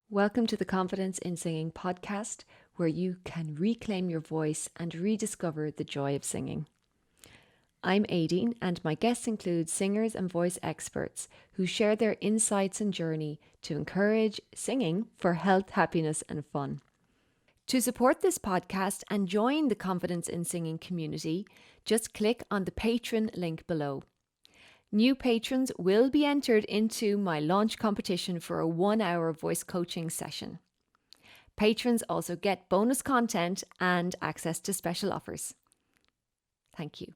Welcome to the Confidence in Singing podcast, where you can reclaim your voice and rediscover the joy of singing. I'm Aideen, and my guests include singers and voice experts who share their insights and journey to encourage singing for health, happiness, and fun. To support this podcast and join the Confidence in Singing community, just click on the Patreon link below. New patrons will be entered into my launch competition for a 1-hour voice coaching session. Patrons also get bonus content and access to special offers. Thank you.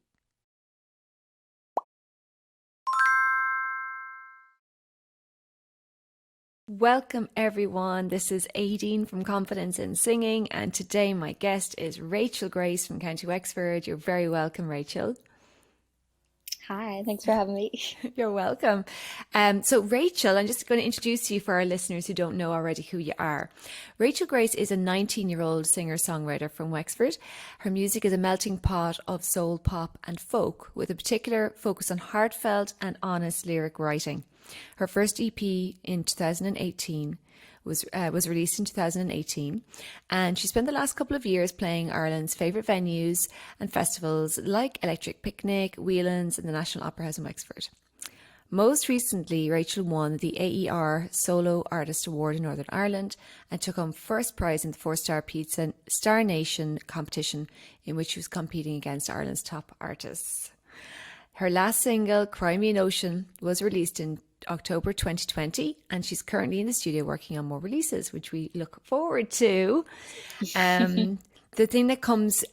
Welcome everyone. This is Aideen from Confidence in Singing, and today my guest is Rachel Grace from County Wexford. You're very welcome, Rachel. Hi, thanks for having me. You're welcome. So Rachel, I'm just going to introduce you for our listeners who don't know already who you are. Rachel Grace is a 19-year-old singer-songwriter from Wexford. Her music is a melting pot of soul, pop and folk, with a particular focus on heartfelt and honest lyric writing. Her first EP in 2018 was released in 2018, and she spent the last couple of years playing Ireland's favourite venues and festivals like Electric Picnic, Whelan's and the National Opera House in Wexford. Most recently, Rachel won the AER Solo Artist Award in Northern Ireland and took home first prize in the 4-Star Pizza Star Nation competition, in which she was competing against Ireland's top artists. Her last single, Cry Me an Ocean, was released in October 2020, and she's currently in the studio working on more releases, which we look forward to. The thing that comes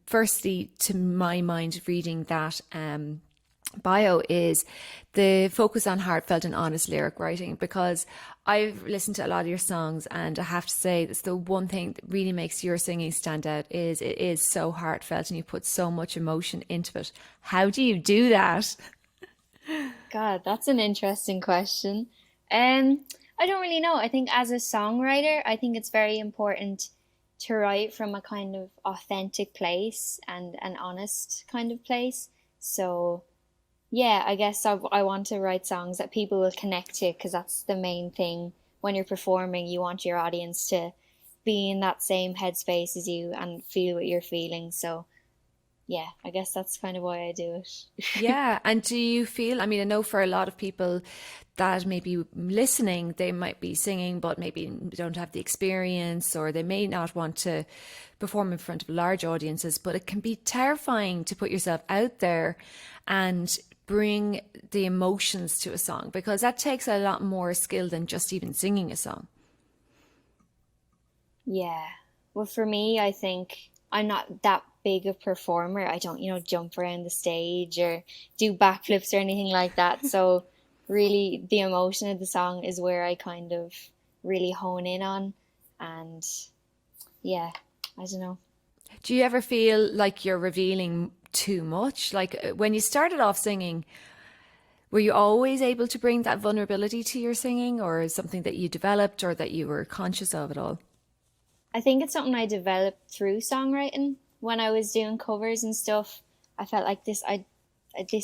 firstly to my mind reading that bio is the focus on heartfelt and honest lyric writing, because I've listened to a lot of your songs, and I have to say that's the one thing that really makes your singing stand out is it is so heartfelt and you put so much emotion into it. How do you do that? God, that's an interesting question. I don't really know. I think as a songwriter, I think it's very important to write from a kind of authentic place and an honest kind of place. So, yeah, I guess I want to write songs that people will connect to, because that's the main thing. When you're performing, you want your audience to be in that same headspace as you and feel what you're feeling. So, yeah, I guess that's kind of why I do it. Yeah. And do you feel, I mean, I know for a lot of people that may be listening, they might be singing, but maybe don't have the experience, or they may not want to perform in front of large audiences, but it can be terrifying to put yourself out there and bring the emotions to a song, because that takes a lot more skill than just even singing a song. Yeah. Well, for me, I think I'm not that big a performer. I don't, jump around the stage or do backflips or anything like that. So really the emotion of the song is where I kind of really hone in on. And yeah, I don't know. Do you ever feel like you're revealing too much? Like when you started off singing, were you always able to bring that vulnerability to your singing, or is something that you developed or that you were conscious of at all? I think it's something I developed through songwriting. When I was doing covers and stuff, I felt like this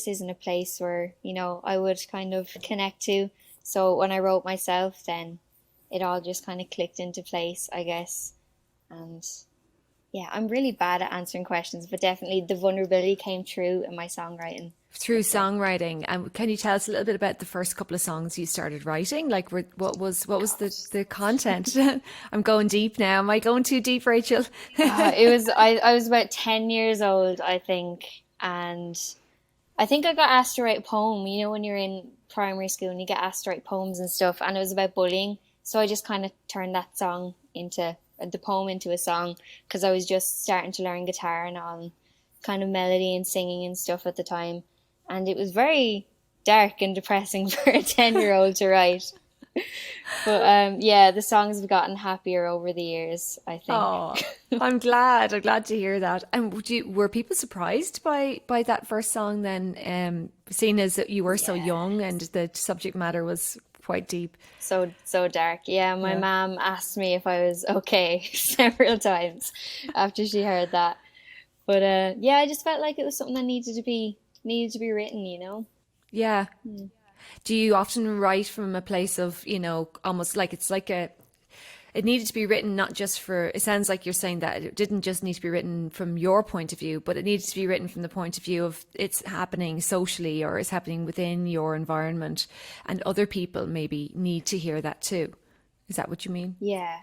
isn't a place where, I would kind of connect to. So when I wrote myself, then it all just kind of clicked into place, I guess. And yeah, I'm really bad at answering questions, but definitely the vulnerability came through in my songwriting. Through songwriting. And can you tell us a little bit about the first couple of songs you started writing? Like, what was the content? I'm going deep now. Am I going too deep, Rachel? I was about 10 years old, I think. And I think I got asked to write a poem. When you're in primary school and you get asked to write poems and stuff, and it was about bullying. So I just kind of turned that song into the poem into a song, because I was just starting to learn guitar and all, and kind of melody and singing and stuff at the time. And it was very dark and depressing for a 10-year-old to write. But yeah, the songs have gotten happier over the years, I think. Oh, I'm glad. I'm glad to hear that. And were people surprised by that first song then, seeing as that you were so young and the subject matter was quite deep? So dark. Yeah, my mom asked me if I was okay several times after she heard that. But yeah, I just felt like it was something that needed to be written. Yeah. Do you often write from a place of, almost like it's like it needed to be written not just for, it sounds like you're saying that it didn't just need to be written from your point of view, but it needed to be written from the point of view of it's happening socially or it's happening within your environment, and other people maybe need to hear that too. Is that what you mean? Yeah.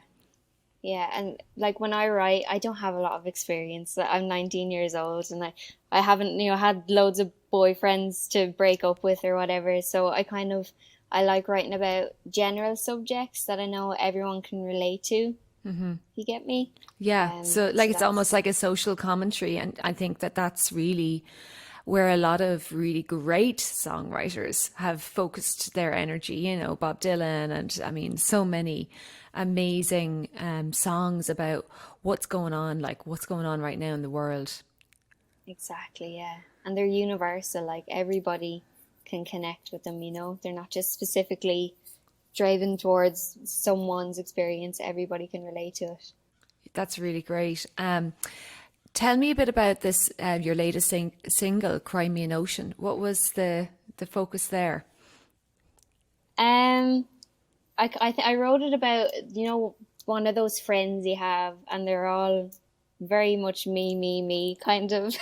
Yeah, and like when I write, I don't have a lot of experience. Like, I'm 19 years old and I haven't, had loads of boyfriends to break up with or whatever. So I like writing about general subjects that I know everyone can relate to. You get me? Yeah. So like So it's that's, almost like a social commentary. And I think that that's really where a lot of really great songwriters have focused their energy, Bob Dylan, and I mean, so many amazing songs about what's going on right now in the world. exactly, yeah. And they're universal, like everybody can connect with them. They're not just specifically driving towards someone's experience, everybody can relate to it. That's really great. Tell me a bit about this, your latest single, Cry Me an Ocean. What was the focus there? Um, I wrote it about, one of those friends you have, and they're all very much me, kind of.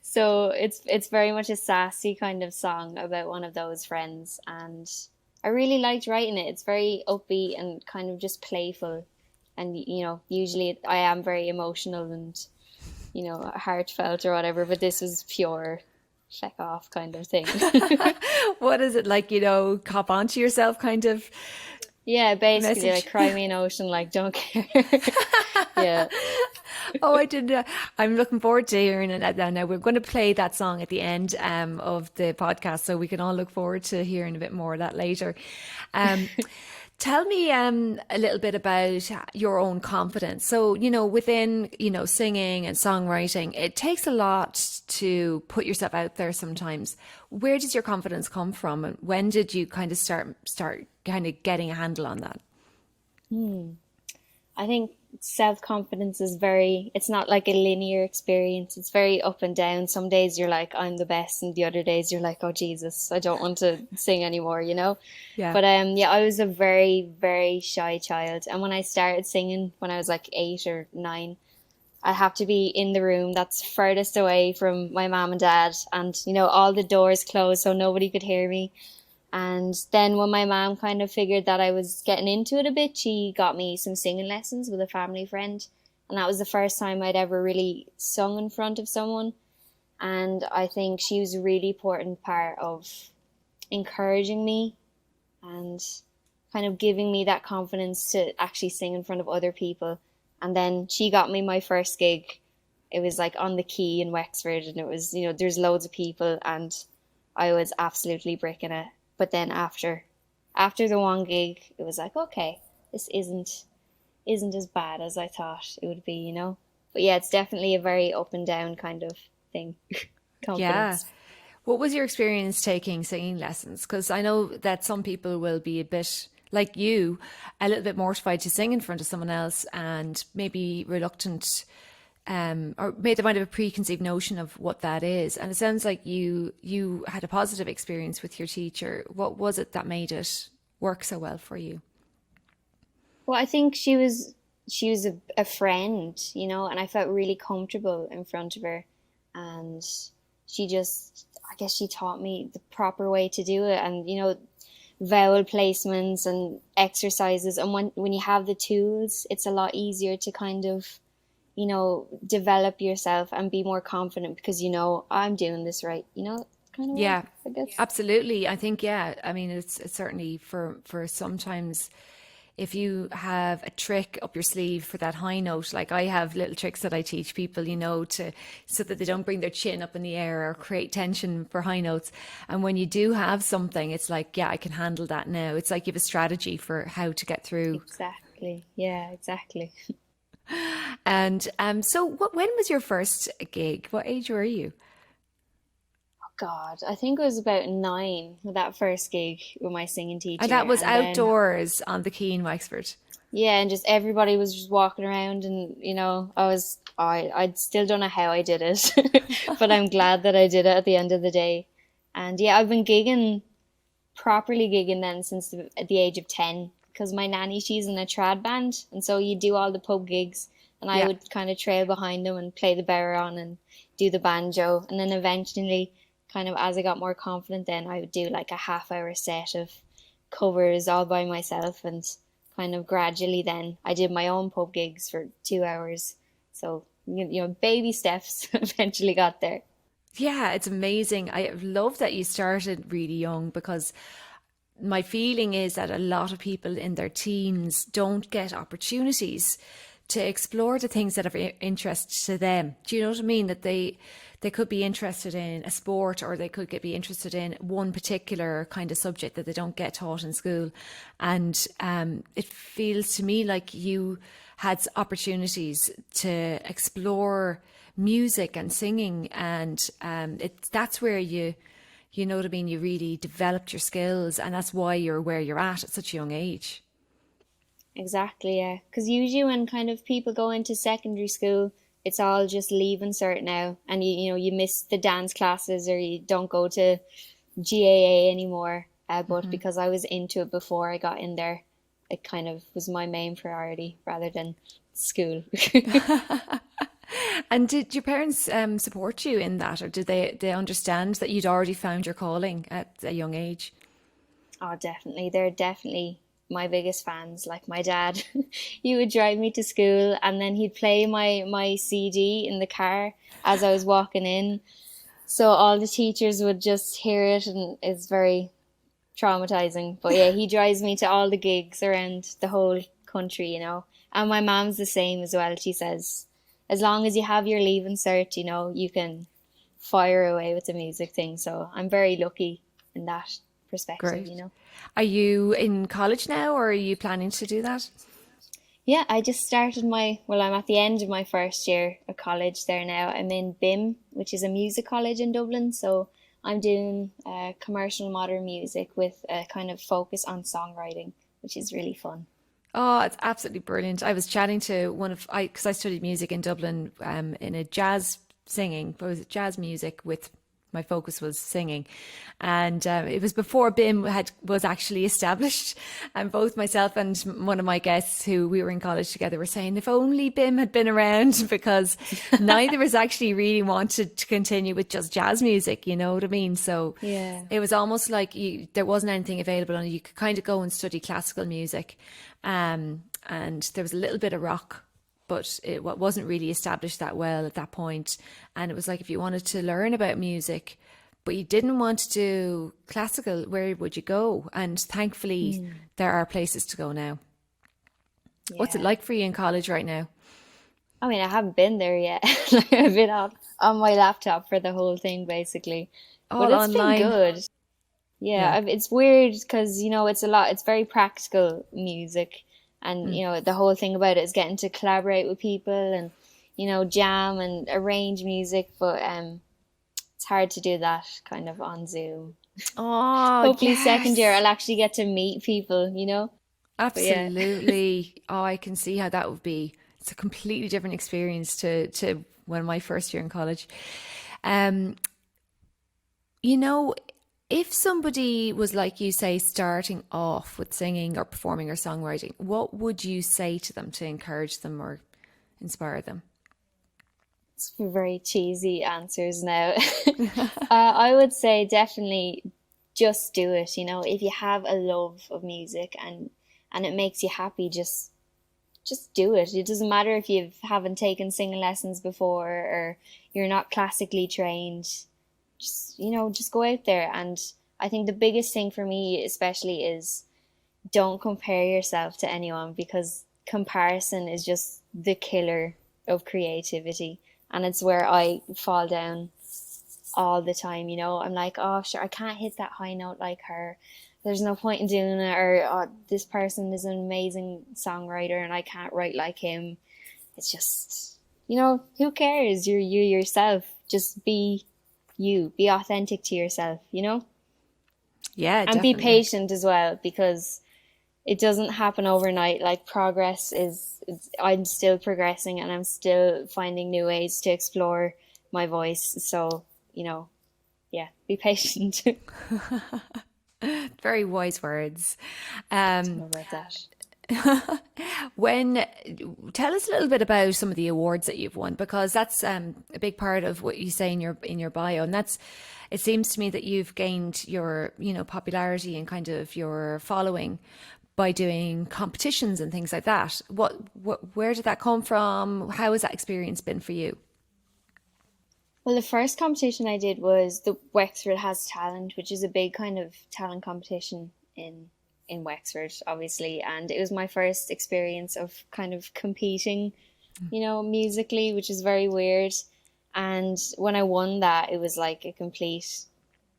So it's very much a sassy kind of song about one of those friends, and I really liked writing it. It's very upbeat and kind of just playful, and usually I am very emotional and heartfelt or whatever, but this was pure feck off kind of thing. What is it like, cop onto yourself kind of Yeah, basically message? like cry me an ocean, like don't care. Yeah. Oh, I did. I'm looking forward to hearing it now. Now we're going to play that song at the end of the podcast, so we can all look forward to hearing a bit more of that later. Um, Tell me a little bit about your own confidence. So, within, singing and songwriting, it takes a lot to put yourself out there sometimes. Where does your confidence come from? And when did you kind of start kind of getting a handle on that? I think self-confidence is it's not like a linear experience. It's very up and down. Some days you're like, I'm the best, and the other days you're like, oh Jesus, I don't want to sing anymore. Yeah. But yeah, I was a very, very shy child. And when I started singing when I was like 8 or 9, I have to be in the room that's furthest away from my mom and dad, and all the doors closed so nobody could hear me. And then when my mom kind of figured that I was getting into it a bit, she got me some singing lessons with a family friend. And that was the first time I'd ever really sung in front of someone. And I think she was a really important part of encouraging me and kind of giving me that confidence to actually sing in front of other people. And then she got me my first gig. It was like on the quay in Wexford, and it was, there's loads of people, and I was absolutely bricking it. But then after the one gig, it was like, okay, this isn't as bad as I thought it would be. But yeah, it's definitely a very up and down kind of thing. Yeah. Confidence. What was your experience taking singing lessons? Because I know that some people will be a bit like you, a little bit mortified to sing in front of someone else and maybe reluctant, or maybe they might have a preconceived notion of what that is. And it sounds like you had a positive experience with your teacher. What was it that made it work so well for you? Well, I think she was a friend, and I felt really comfortable in front of her, and I guess she taught me the proper way to do it, and vowel placements and exercises, and when you have the tools, it's a lot easier to kind of develop yourself and be more confident because I'm doing this right, kind of way, Yeah, I guess. absolutely. I think, yeah, I mean, it's certainly for sometimes if you have a trick up your sleeve for that high note, like I have little tricks that I teach people, so that they don't bring their chin up in the air or create tension for high notes. And when you do have something, it's like, yeah, I can handle that now. It's like you have a strategy for how to get through. Exactly. Yeah, exactly. And so when was your first gig? What age were you? God, I think it was about 9 with that first gig with my singing And teacher. that was And then, outdoors on the quay in Wexford. yeah, and just everybody was just walking around, and, I still don't know how I did it, but I'm glad that I did it at the end of the day. And yeah, I've been properly gigging then since the age of 10, because my nanny, she's in a trad band, and so you do all the pub gigs, and I Yeah. would kind of trail behind them and play the bodhrán and do the banjo, and then eventually, kind of as I got more confident, then I would do like a half-hour set of covers all by myself, and kind of gradually then I did my own pub gigs for 2 hours. So baby steps eventually got there. Yeah, it's amazing. I love that you started really young, because my feeling is that a lot of people in their teens don't get opportunities to explore the things that are of interest to them. Do you know what I mean? That they could be interested in a sport, or they could be interested in one particular kind of subject that they don't get taught in school. And it feels to me like you had opportunities to explore music and singing, and that's where you know what I mean, you really developed your skills, and that's why you're where you're at such a young age. Exactly, yeah. Because usually when kind of people go into secondary school, it's all just leaving cert now, and you miss the dance classes, or you don't go to GAA anymore. But because I was into it before I got in there, it kind of was my main priority rather than school. And did your parents support you in that, or did they understand that you'd already found your calling at a young age? Oh, definitely. They're definitely my biggest fans. Like my dad, he would drive me to school, and then he'd play my CD in the car as I was walking in. So all the teachers would just hear it, and it's very traumatizing. But yeah, he drives me to all the gigs around the whole country. And my mom's the same as well. She says, as long as you have your leaving cert, you can fire away with the music thing. So I'm very lucky in that perspective. Great. Are you in college now, or are you planning to do that? Yeah, I just started I'm at the end of my first year of college there now. I'm in BIM, which is a music college in Dublin. So I'm doing commercial modern music with a kind of focus on songwriting, which is really fun. Oh, it's absolutely brilliant. I was chatting to because I studied music in Dublin, in a jazz singing, but it was jazz music with my focus was singing. And it was before BIM was actually established. And both myself and one of my guests who we were in college together were saying, if only BIM had been around, because neither of us actually really wanted to continue with just jazz music, you know what I mean? So Yeah. it was almost like there wasn't anything available, and you could kind of go and study classical music. And there was a little bit of rock, but it wasn't really established that well at that point. And it was like, if you wanted to learn about music, but you didn't want to do classical, where would you go? And thankfully, there are places to go now. What's it Yeah. like for you in college right now? I mean, I haven't been there yet. Like, I've been on my laptop for the whole thing, basically. But All it's been online. good. Yeah, Yeah. it's weird because, it's very practical music. And, the whole thing about it is getting to collaborate with people and, jam and arrange music. But it's hard to do that kind of on Zoom. Oh, Hopefully, second year, yes. I'll actually get to meet people. But yeah. Absolutely. Oh, I can see how that would be. It's a completely different experience to when my first year in college. Um, you know, if somebody was like you say, starting off with singing or performing or songwriting, what would you say to them to encourage them or inspire them? It's very cheesy answers now. I would say definitely just do it. If you have a love of music and it makes you happy, just do it. It doesn't matter if you haven't taken singing lessons before or you're not classically trained. Just go out there. And I think the biggest thing for me especially is don't compare yourself to anyone, because comparison is just the killer of creativity. And it's where I fall down all the time. I'm like, oh, sure, I can't hit that high note like her. There's no point in doing it. Or, oh, this person is an amazing songwriter and I can't write like him. It's just, who cares? You're you yourself. Just be you. Be authentic to yourself. Yeah, And be definitely. patient as well, because it doesn't happen overnight. Like, progress I'm still progressing and I'm still finding new ways to explore my voice. So, yeah, be patient. Very wise words. How about that? When tell us a little bit about some of the awards that you've won, because that's a big part of what you say in your bio, and that's it seems to me that you've gained your popularity and kind of your following by doing competitions and things like that. What where did that come from? How has that experience been for you? Well, the first competition I did was the Wexford Has Talent, which is a big kind of talent competition in Wexford, obviously, and it was my first experience of kind of competing, musically, which is very weird. And when I won that, it was like a complete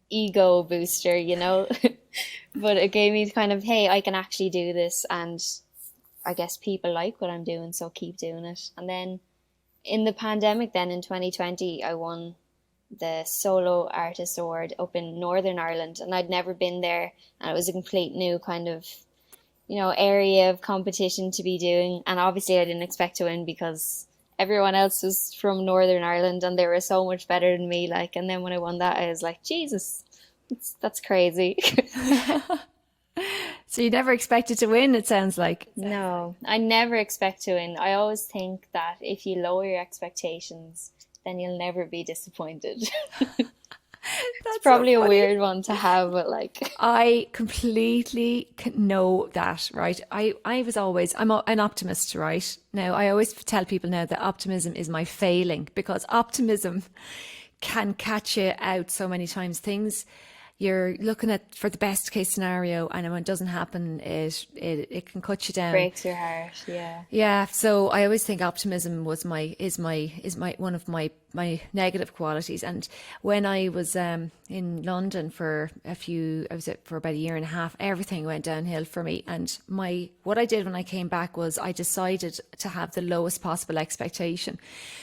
ego booster. But it gave me kind of, hey, I can actually do this, and I guess people like what I'm doing, so keep doing it. And then in the pandemic, then in 2020, I won the Solo Artist Award up in Northern Ireland, and I'd never been there, and it was a complete new kind of area of competition to be doing. And obviously, I didn't expect to win because everyone else was from Northern Ireland, and they were so much better than me. Like, and then when I won that, I was like, Jesus, that's crazy. So you never expected to win, it sounds like. No, I never expect to win. I always think that if you lower your expectations, then you'll never be disappointed. It's That's so probably a funny. weird one to have, but like, I completely know that, right? I was always, an optimist, right? Now, I always tell people now that optimism is my failing because optimism can catch you out so many times. Things you're looking at for the best case scenario, and when it doesn't happen, it can cut you down. breaks your heart. Yeah. Yeah, so I always think optimism was my one of my negative qualities. And when I was in London I was out for about a year and a half, everything went downhill for me. And what I did when I came back was I decided to have the lowest possible expectation.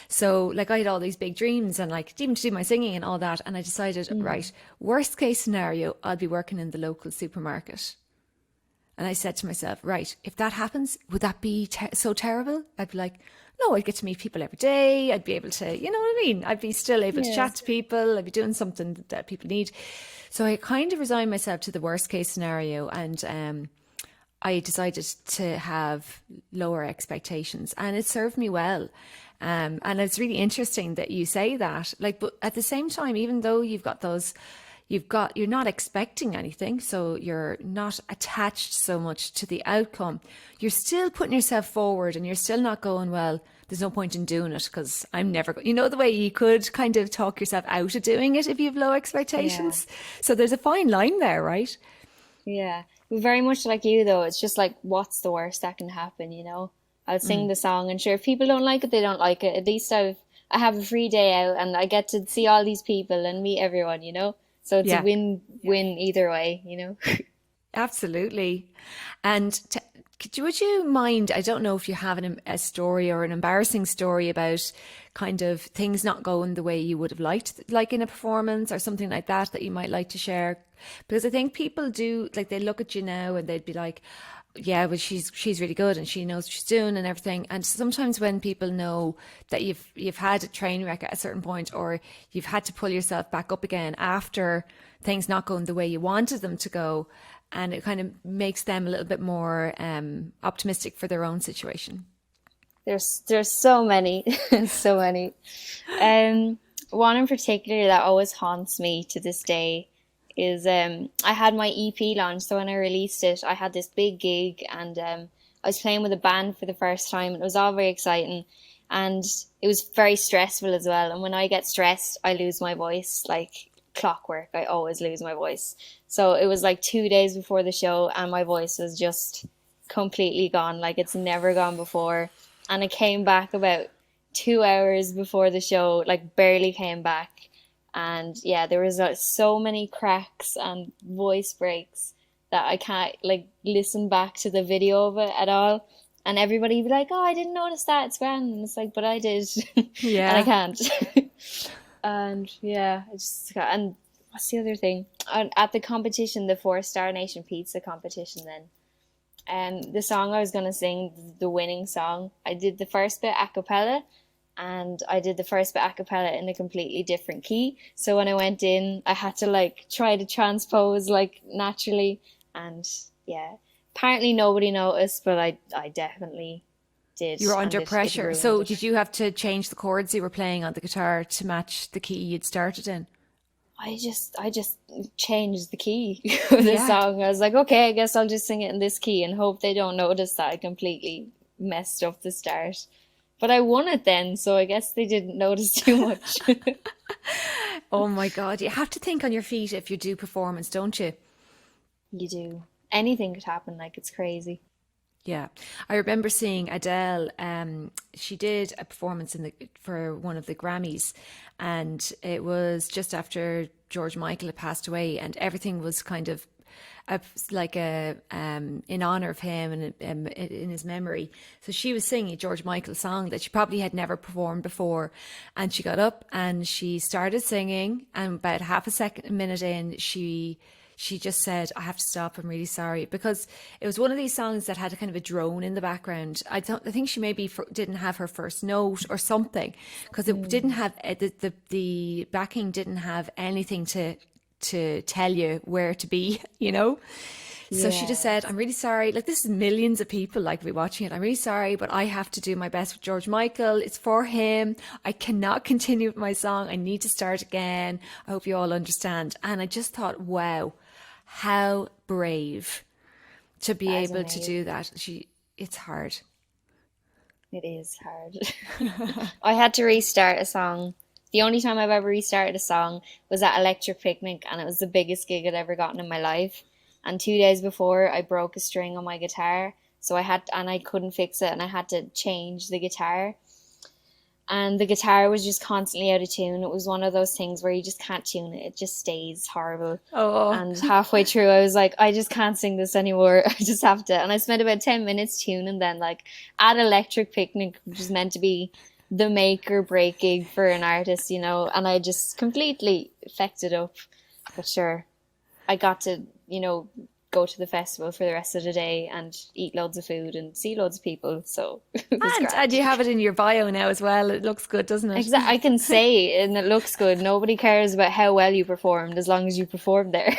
So like I had all these big dreams and like even to do my singing and all that, and I decided, right, worst case scenario, I'll be working in the local supermarket. And I said to myself, right, if that happens, would that be so terrible? I'd be like, no, I'd get to meet people every day. I'd be able to, you know what I mean? I'd be still able to Yeah. chat to people. I'd be doing something that people need. So I kind of resigned myself to the worst case scenario, and I decided to have lower expectations, and it served me well. And it's really interesting that you say that. Like, but at the same time, even though you're not expecting anything, so you're not attached so much to the outcome. You're still putting yourself forward, and you're still not going, well, there's no point in doing it because I'm never going. The way you could kind of talk yourself out of doing it if you have low Yeah. expectations. So there's a fine line there, right? Yeah. Very much like you though. It's just like, what's the worst that can happen? I'll sing the song, and sure, if people don't like it, they don't like it. At least I have a free day out, and I get to see all these people and meet everyone. So it's a Yeah. win-win either way. Absolutely. And would you mind? I don't know if you have a story or an embarrassing story about kind of things not going the way you would have liked, like in a performance or something like that, that you might like to share. Because I think people do, like, they look at you now and they'd be like, yeah, well, she's really good and she knows what she's doing and everything. And sometimes when people know that you've had a train wreck at a certain point, or you've had to pull yourself back up again after things not going the way you wanted them to go, and it kind of makes them a little bit more optimistic for their own situation. There's so many, so many. One in particular that always haunts me to this day is I had my EP launch. So when I released it, I had this big gig, and I was playing with a band for the first time, and it was all very exciting, and it was very stressful as well. And when I get stressed, I lose my voice like clockwork. I always lose my voice. So it was like 2 days before the show, and my voice was just completely gone, like it's never gone before. And it came back about 2 hours before the show, like barely came back. And yeah, there was so many cracks and voice breaks that I can't like listen back to the video of it at all. And everybody would be like, "Oh, I didn't notice that. It's grand." And it's like, but I did, and I Yeah. can't. And yeah, I just got. And what's the other thing? At the competition, the Four-Star Nation Pizza competition, then the song I was gonna sing, the winning song, I did the first bit a cappella, and I did the first bit a cappella in a completely different key. So when I went in, I had to like try to transpose like naturally, and yeah, apparently nobody noticed, but I definitely did, You were and under it pressure. ruined So it. did you have to change the chords you were playing on the guitar to match the key you'd started in? I just changed the key for the Yeah. song. I was like, okay, I guess I'll just sing it in this key and hope they don't notice that I completely messed up the start. But I won it then, so I guess they didn't notice too much. Oh my God. You have to think on your feet if you do performance, don't you? You do. Anything could happen, like it's crazy. Yeah, I remember seeing Adele. She did a performance in the for one of the Grammys, and it was just after George Michael had passed away, and everything was kind of a, like a in honor of him and in his memory. So she was singing a George Michael song that she probably had never performed before, and she got up and she started singing, and about half a minute in, she just said, I have to stop. I'm really sorry. Because it was one of these songs that had a kind of a drone in the background. I think she maybe didn't have her first note or something, because it didn't Mm. have the backing didn't have anything to tell you where to be, you know? So she just said, Yes. I'm really sorry. Like, this is millions of people like be watching it. I'm really sorry, but I have to do my best with George Michael. It's for him. I cannot continue with my song. I need to start again. I hope you all understand. And I just thought, wow, how brave to be That is able to do amazing. that. It's hard. It is hard. I had to restart a song. The only time I've ever restarted a song was at Electric Picnic, and it was the biggest gig I'd ever gotten in my life. And 2 days before, I broke a string on my guitar, so I couldn't fix it, and I had to change the guitar. And the guitar was just constantly out of tune. It was one of those things where you just can't tune it; it just stays horrible. Oh, And halfway through, I was like, I just can't sing this anymore. I just have to. And I spent about 10 minutes tuning, then like at Electric Picnic, which is meant to be the make or break gig for an artist, and I just completely fecked it up. But sure, I got to, go to the festival for the rest of the day and eat loads of food and see loads of people. So it was and grand. you have it in your bio now as well. It looks good, doesn't it? I can say, and it looks good. Nobody cares about how well you performed as long as you performed there.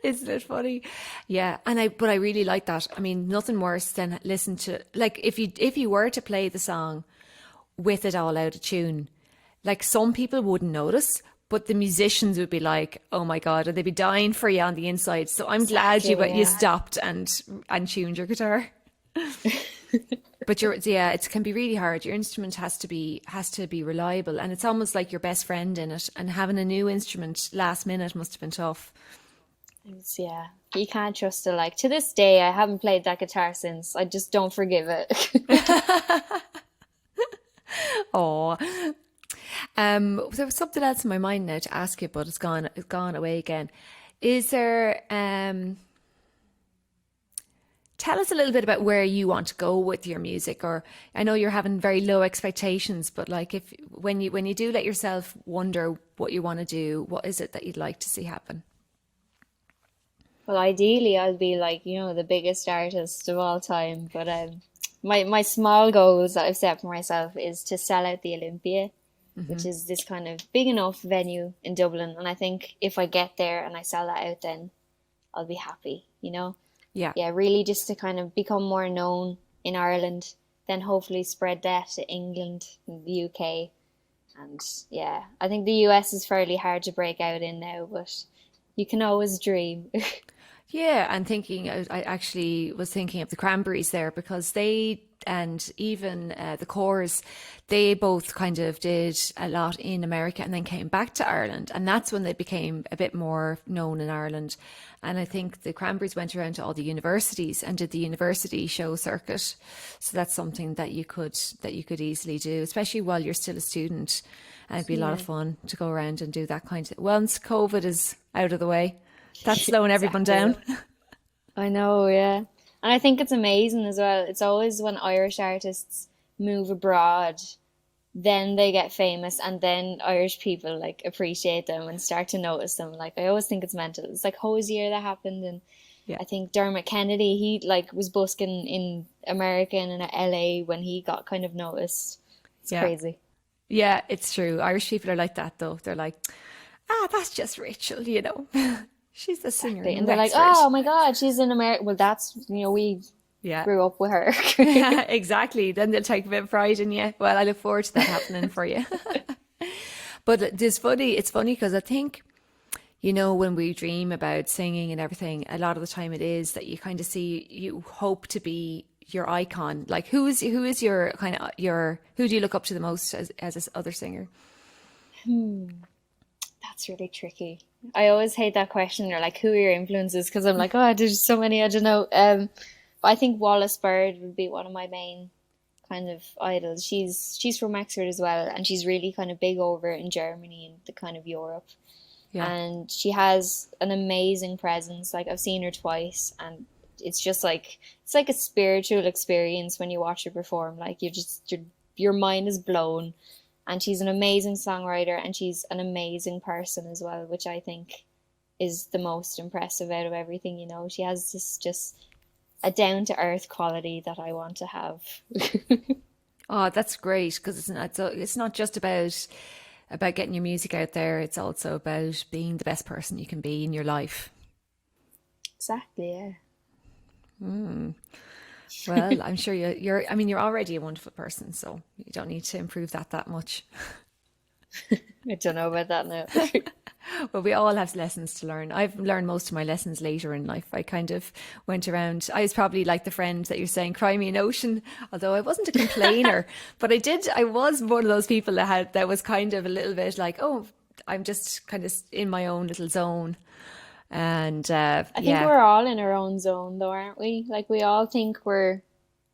Isn't it funny? Yeah, but I really like that. I mean, nothing worse than listen to, like, if you were to play the song with it all out of tune, like, some people wouldn't notice, but the musicians would be like, "Oh my God," or they'd be dying for you on the inside. So I'm glad Exactly, you yeah. stopped and tuned your guitar. But yeah, it can be really hard. Your instrument has to be reliable, and it's almost like your best friend in it. And having a new instrument last minute must have been tough. Yeah, you can't trust it. Like to this day, I haven't played that guitar since. I just don't forgive it. Oh, there was something else in my mind now to ask you, but it's gone away again. Is there Tell us a little bit about where you want to go with your music, or I know you're having very low expectations, but like, if when you do let yourself wonder what you want to do, what is it that you'd like to see happen? Well, ideally, I'll be like, the biggest artist of all time. But my small goals that I've set for myself is to sell out the Olympia, which is this kind of big enough venue in Dublin. And I think if I get there and I sell that out, then I'll be happy. Yeah. Yeah, really just to kind of become more known in Ireland, then hopefully spread that to England and the UK. And yeah, I think the US is fairly hard to break out in now, but you can always dream. Yeah, and I actually was thinking of the Cranberries there, because they and even the Corrs, they both kind of did a lot in America and then came back to Ireland, and that's when they became a bit more known in Ireland. And I think the Cranberries went around to all the universities and did the university show circuit. So that's something that you could easily do, especially while you're still a student. And it'd be a lot of Yeah, fun to go around and do that kind of, once COVID is out of the way. That's slowing everyone exactly. down. I know, yeah. And I think it's amazing as well. It's always when Irish artists move abroad, then they get famous, and then Irish people like appreciate them and start to notice them. Like I always think it's mental. It's like Hosier that happened, and Yeah. I think Dermot Kennedy, he like was busking in America and in LA when he got kind of noticed. It's Yeah. crazy. Yeah, it's true. Irish people are like that though. They're like, ah, that's just Rachel, you know. She's a singer Exactly. in And they're like, Wexford. oh my God, she's in America. Well, that's, we Yeah. grew up with her. Exactly. Then they'll take a bit of pride in you. Well, I look forward to that happening for you. But it's funny because I think, you know, when we dream about singing and everything, a lot of the time it is that you kind of see, you hope to be your icon. Like who is your kind of your, who do you look up to the most as this other singer? That's really tricky. I always hate that question. They're like, who are your influences? Because I'm like, oh, there's so many, I don't know. But I think Wallace Bird would be one of my main kind of idols. She's from Wexford as well, and she's really kind of big over in Germany and the kind of Europe. Yeah. And she has an amazing presence. Like I've seen her twice, and it's just like it's like a spiritual experience when you watch her perform. Like your mind is blown, and she's an amazing songwriter, and she's an amazing person as well, which I think is the most impressive out of everything. You know, she has this just a down to earth quality that I want to have. Oh, that's great because it's not just about getting your music out there. It's also about being the best person you can be in your life. Exactly, yeah. Well, I'm sure you're. I mean, you're already a wonderful person, so you don't need to improve that much. I don't know about that now. Well, we all have lessons to learn. I've learned most of my lessons later in life. I kind of went around. I was probably like the friend that you're saying, cry me an ocean. Although I wasn't a complainer, but I was one of those people that was kind of a little bit like, oh, I'm just kind of in my own little zone. And I think yeah, we're all in our own zone though, aren't we? Like we all think we're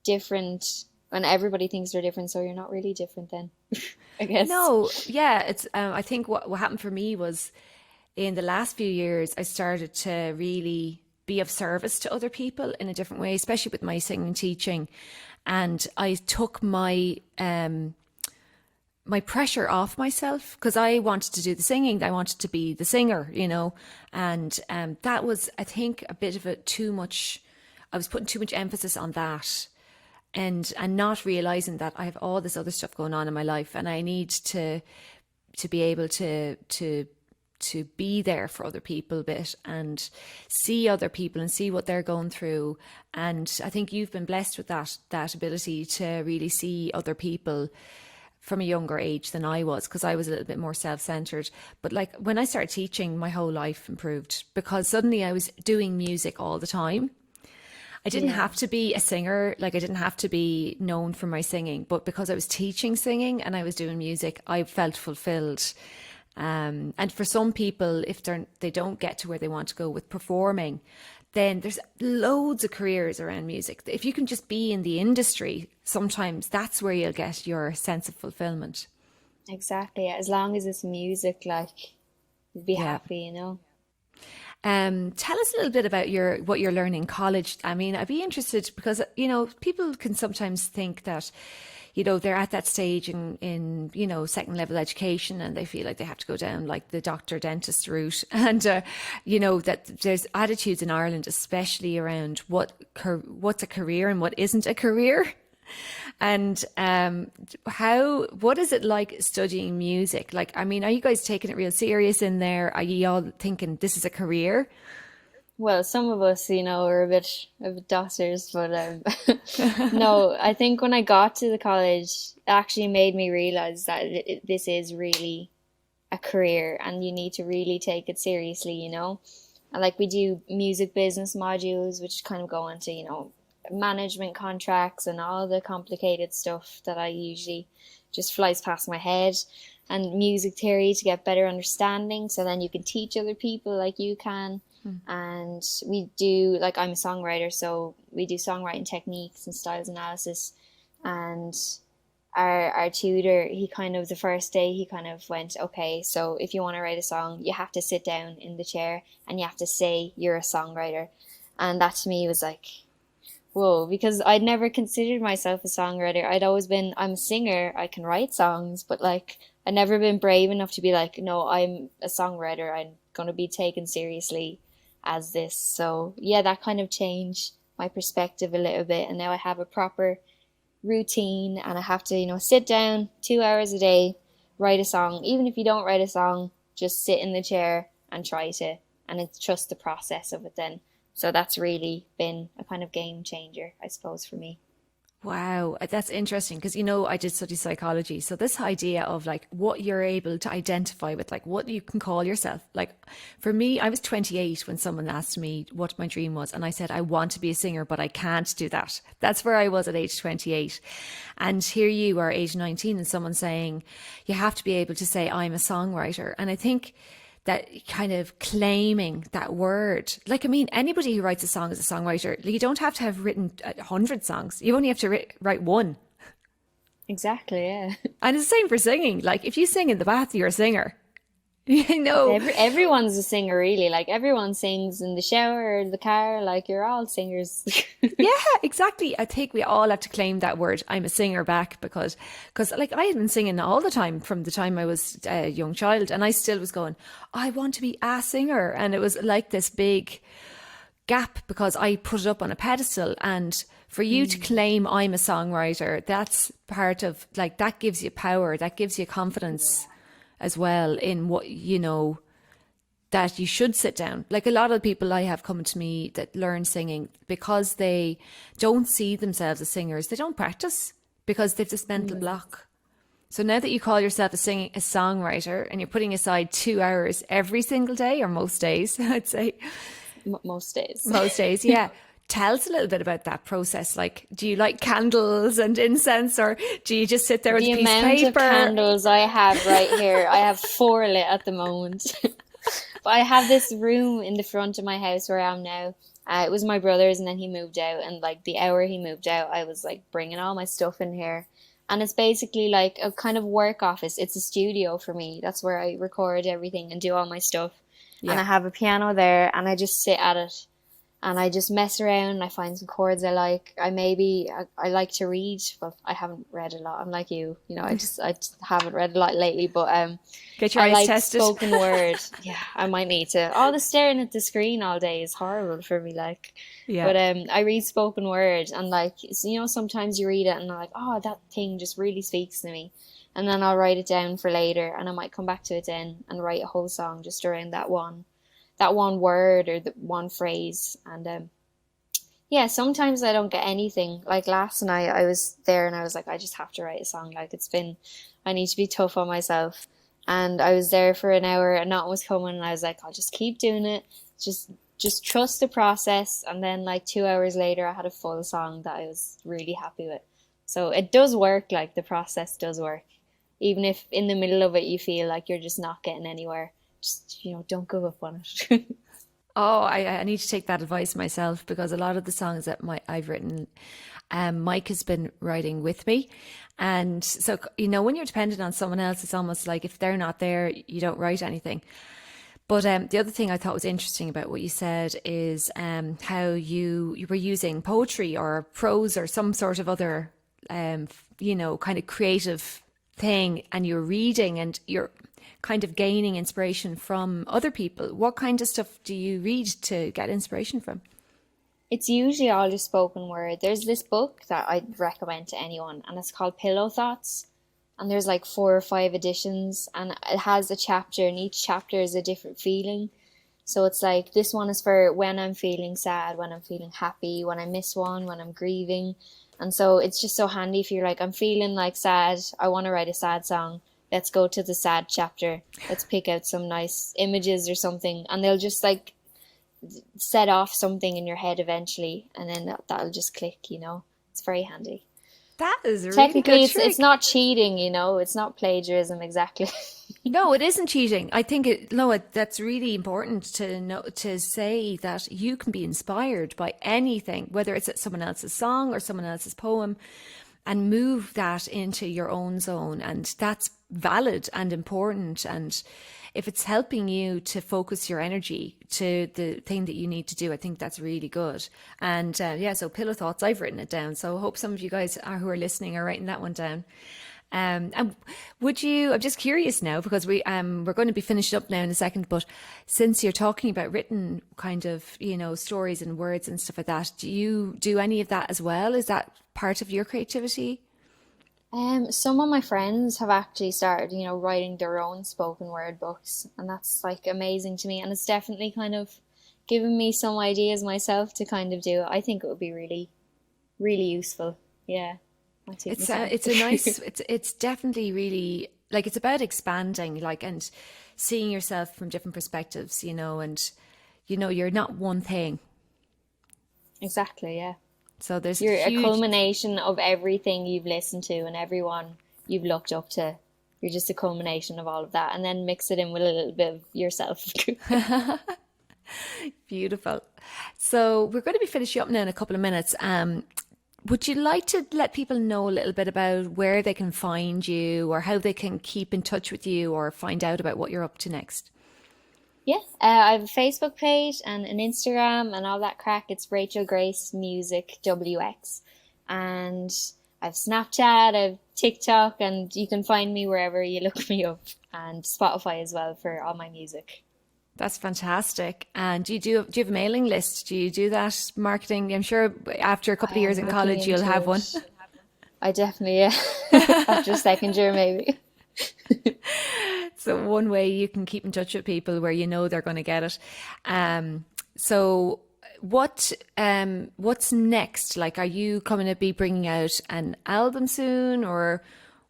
different and everybody thinks they're different, so you're not really different then, I guess. no, yeah, it's. I think what happened for me was in the last few years, I started to really be of service to other people in a different way, especially with my singing teaching. And I took my pressure off myself because I wanted to do the singing. I wanted to be the singer, you know, and that was, I think, a bit of a too much. I was putting too much emphasis on that, and not realizing that I have all this other stuff going on in my life, and I need to be able to be there for other people a bit and see other people and see what they're going through. And I think you've been blessed with that ability to really see other people from a younger age than I was, because I was a little bit more self-centered. But like when I started teaching, my whole life improved because suddenly I was doing music all the time. I didn't Yeah. have to be a singer, like I didn't have to be known for my singing, but because I was teaching singing and I was doing music, I felt fulfilled. And for some people, if they don't get to where they want to go with performing, then there's loads of careers around music. If you can just be in the industry, sometimes that's where you'll get your sense of fulfillment. Exactly. As long as it's music, like you'd be Yeah. happy, you know. Tell us a little bit about what you're learning in college. I mean, I'd be interested because, you know, people can sometimes think that, you know, they're at that stage in you know, second level education and they feel like they have to go down like the doctor dentist route. And, you know, that there's attitudes in Ireland, especially around what's a career and what isn't a career. And what is it like studying music? Like, I mean, are you guys taking it real serious in there? Are you all thinking this is a career? Well, some of us, are a bit doctors, but no, I think when I got to the college, it actually made me realize that this is really a career and you need to really take it seriously, you know? And like we do music business modules, which kind of go into, management contracts and all the complicated stuff that I usually just flies past my head, and music theory to get better understanding so then you can teach other people like you can. And we do, like, I'm a songwriter, so we do songwriting techniques and styles analysis. And our tutor, the first day he kind of went, okay, so if you want to write a song, you have to sit down in the chair and you have to say you're a songwriter. And that to me was like, whoa, because I'd never considered myself a songwriter. I'd always been, I'm a singer, I can write songs, but like I'd never been brave enough to be like, no, I'm a songwriter, I'm going to be taken seriously as this. So yeah, that kind of changed my perspective a little bit, and now I have a proper routine, and I have to, sit down 2 hours a day, write a song. Even if you don't write a song, just sit in the chair and try to, and it's just the process of it then. So that's really been a kind of game changer, I suppose, for me. Wow, that's interesting because I did study psychology. So this idea of like what you're able to identify with, like what you can call yourself. Like for me, I was 28 when someone asked me what my dream was, and I said I want to be a singer, but I can't do that. That's where I was at age 28. And here you are, age 19, and someone saying you have to be able to say I'm a songwriter. And I think that kind of claiming that word. Like, I mean, anybody who writes a song is a songwriter. You don't have to have written 100 songs. You only have to write one. Exactly, yeah. And it's the same for singing. Like, if you sing in the bath, you're a singer. You know, Everyone's a singer, really. Like, everyone sings in the shower or the car. Like, you're all singers. yeah, exactly. I think we all have to claim that word. I'm a singer back because like I had been singing all the time from the time I was a young child, and I still was going, I want to be a singer. And it was like this big gap because I put it up on a pedestal. And for you to claim I'm a songwriter, that's part of, like, that gives you power, that gives you confidence as well in what, that you should sit down. Like a lot of people I have coming to me that learn singing, because they don't see themselves as singers, they don't practice because they've this mental block. So now that you call yourself a songwriter and you're putting aside 2 hours every single day, or most days, I'd say. Most days. Most days, yeah. Tell us a little bit about that process. Like, do you like candles and incense, or do you just sit there with a piece of paper? The amount of candles I have right here, I have 4 lit at the moment. But I have this room in the front of my house where I am now. It was my brother's, and then he moved out. And like the hour he moved out, I was like bringing all my stuff in here. And it's basically like a kind of work office. It's a studio for me. That's where I record everything and do all my stuff. Yeah. And I have a piano there, and I just sit at it. And I just mess around and I find some chords I like. I like to read. Well, I haven't read a lot. I'm like you, I just haven't read a lot lately. But get your eyes tested. Spoken word. Yeah, I might need to. All the staring at the screen all day is horrible for me. Like, yeah. But I read spoken word, and like, sometimes you read it and I'm like, oh, that thing just really speaks to me. And then I'll write it down for later, and I might come back to it then and write a whole song just around that one word or the one phrase. And yeah, sometimes I don't get anything. Like last night I was there and I was like, I just have to write a song. Like, I need to be tough on myself. And I was there for an hour and nothing was coming, and I was like, I'll just keep doing it. Just trust the process. And then like 2 hours later I had a full song that I was really happy with. So it does work. Like, the process does work. Even if in the middle of it you feel like you're just not getting anywhere. Just, don't give up on it. Oh, I need to take that advice myself, because a lot of the songs that I've written, Mike has been writing with me. And so, when you're dependent on someone else, it's almost like if they're not there, you don't write anything. But the other thing I thought was interesting about what you said is how you were using poetry or prose or some sort of other, kind of creative thing, and you're reading and you're kind of gaining inspiration from other people. What kind of stuff do you read to get inspiration from? It's usually all just spoken word. There's this book that I'd recommend to anyone, and it's called Pillow Thoughts. And there's like 4 or 5 editions, and it has a chapter, and each chapter is a different feeling. So it's like, this one is for when I'm feeling sad, when I'm feeling happy, when I miss one, when I'm grieving. And so it's just so handy if you're like, I'm feeling like sad, I want to write a sad song. Let's go to the sad chapter. Let's pick out some nice images or something. And they'll just like set off something in your head eventually. And then that'll just click, It's very handy. That is a really Technically, good trick. It's not cheating, It's not plagiarism exactly. No, it isn't cheating. I think that's really important to know, to say that you can be inspired by anything, whether it's someone else's song or someone else's poem, and move that into your own zone. And that's valid and important. And if it's helping you to focus your energy to the thing that you need to do, I think that's really good. And so Pillow Thoughts, I've written it down. So I hope some of you guys who are listening are writing that one down. And would you? I'm just curious now because we're going to be finished up now in a second. But since you're talking about written kind of stories and words and stuff like that, do you do any of that as well? Is that part of your creativity? Some of my friends have actually started, writing their own spoken word books, and that's like amazing to me. And it's definitely kind of given me some ideas myself to kind of do. I think it would be really, really useful. Yeah. It's a nice it's definitely really like it's about expanding like and seeing yourself from different perspectives, and you're not one thing. Exactly, yeah. So there's You're a huge culmination of everything you've listened to and everyone you've looked up to. You're just a culmination of all of that, and then mix it in with a little bit of yourself. beautiful. So we're going to be finishing up now in a couple of minutes. Would you like to let people know a little bit about where they can find you or how they can keep in touch with you or find out about what you're up to next? Yes, I have a Facebook page and an Instagram and all that crack. It's Rachel Grace Music WX. And I have Snapchat, I have TikTok, and you can find me wherever you look me up. And Spotify as well for all my music. That's fantastic. And do you have a mailing list? Do you do that marketing? I'm sure after a couple of years in Looking college you'll into have one. it. I definitely, yeah. After second year, maybe. So one way you can keep in touch with people where they're going to get it. So what's next? Like, are you coming to be bringing out an album soon, or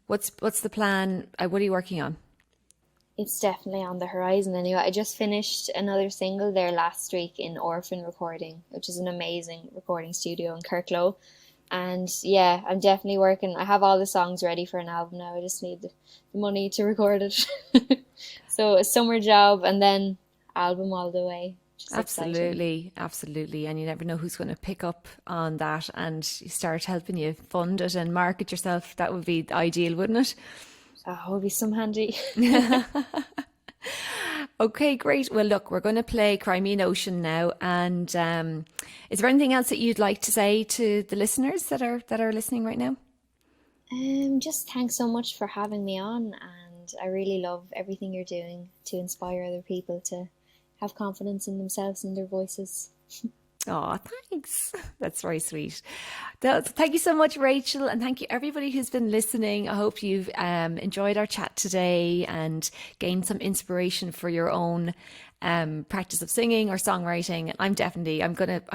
what's the plan? What are you working on? It's definitely on the horizon anyway. I just finished another single there last week in Orphan Recording, which is an amazing recording studio in Kirklow. And yeah, I'm definitely working. I have all the songs ready for an album now. I just need the money to record it. So a summer job and then album all the way. Absolutely, absolutely. And you never know who's going to pick up on that and start helping you fund it and market yourself. That would be ideal, wouldn't it? Oh, would be some handy. Okay, great. Well, look, we're going to play Cry Me an Ocean now. And is there anything else that you'd like to say to the listeners that are listening right now? Just thanks so much for having me on. And I really love everything you're doing to inspire other people to have confidence in themselves and their voices. Oh, thanks. That's very sweet. Thank you so much, Rachel. And thank you everybody who's been listening. I hope you've enjoyed our chat today and gained some inspiration for your own practice of singing or songwriting. I'm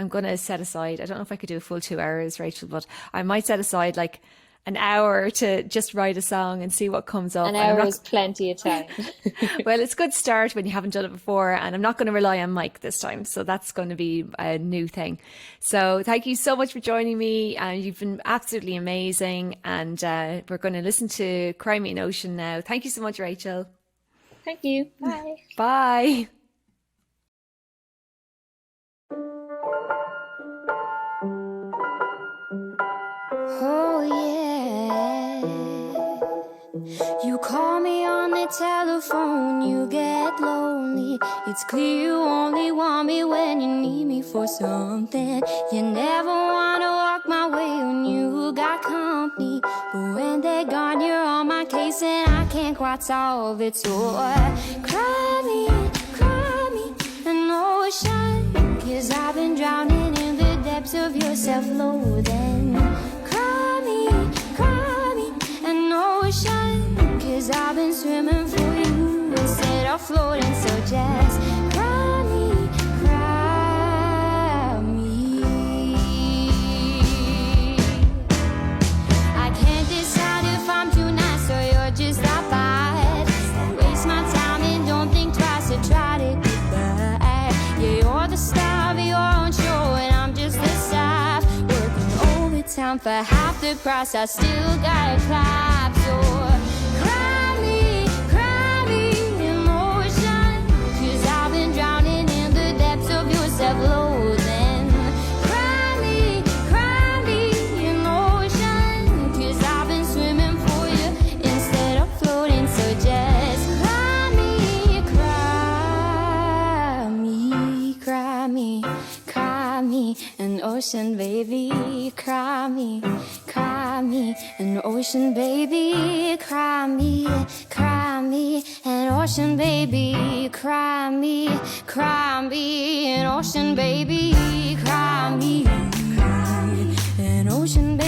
gonna set aside, I don't know if I could do a full 2 hours, Rachel, but I might set aside like an hour to just write a song and see what comes up. An hour is plenty of time. Well, it's a good start when you haven't done it before, and I'm not going to rely on Mike this time, so that's going to be a new thing. So thank you so much for joining me, and you've been absolutely amazing, and we're going to listen to Cry Me an Ocean now. Thank you so much, Rachel. Thank you. Bye. Bye. Oh yeah, you call me on the telephone, you get lonely. It's clear you only want me when you need me for something. You never wanna walk my way when you got company, but when they're gone you're on my case and I can't quite solve it. So cry me an ocean, 'cause I've been drowning in the depths of your self-loathing. Cry me an ocean, 'cause I've been swimming for you instead of floating. So just cry me. I can't decide if I'm too nice or you're just that bad. Don't waste my time and don't think twice to try to get back. Yeah, you're the star of your own show and I'm just the staff working overtime for half the price. I still gotta clap. So cry me an ocean, 'cause I've been drowning in the depths of your self-loathing. Cry me an ocean, 'cause I've been swimming for you instead of floating. So just cry me an ocean, baby. Cry me me an ocean baby, cry me, an ocean baby, cry me, an ocean baby, cry me, an ocean baby.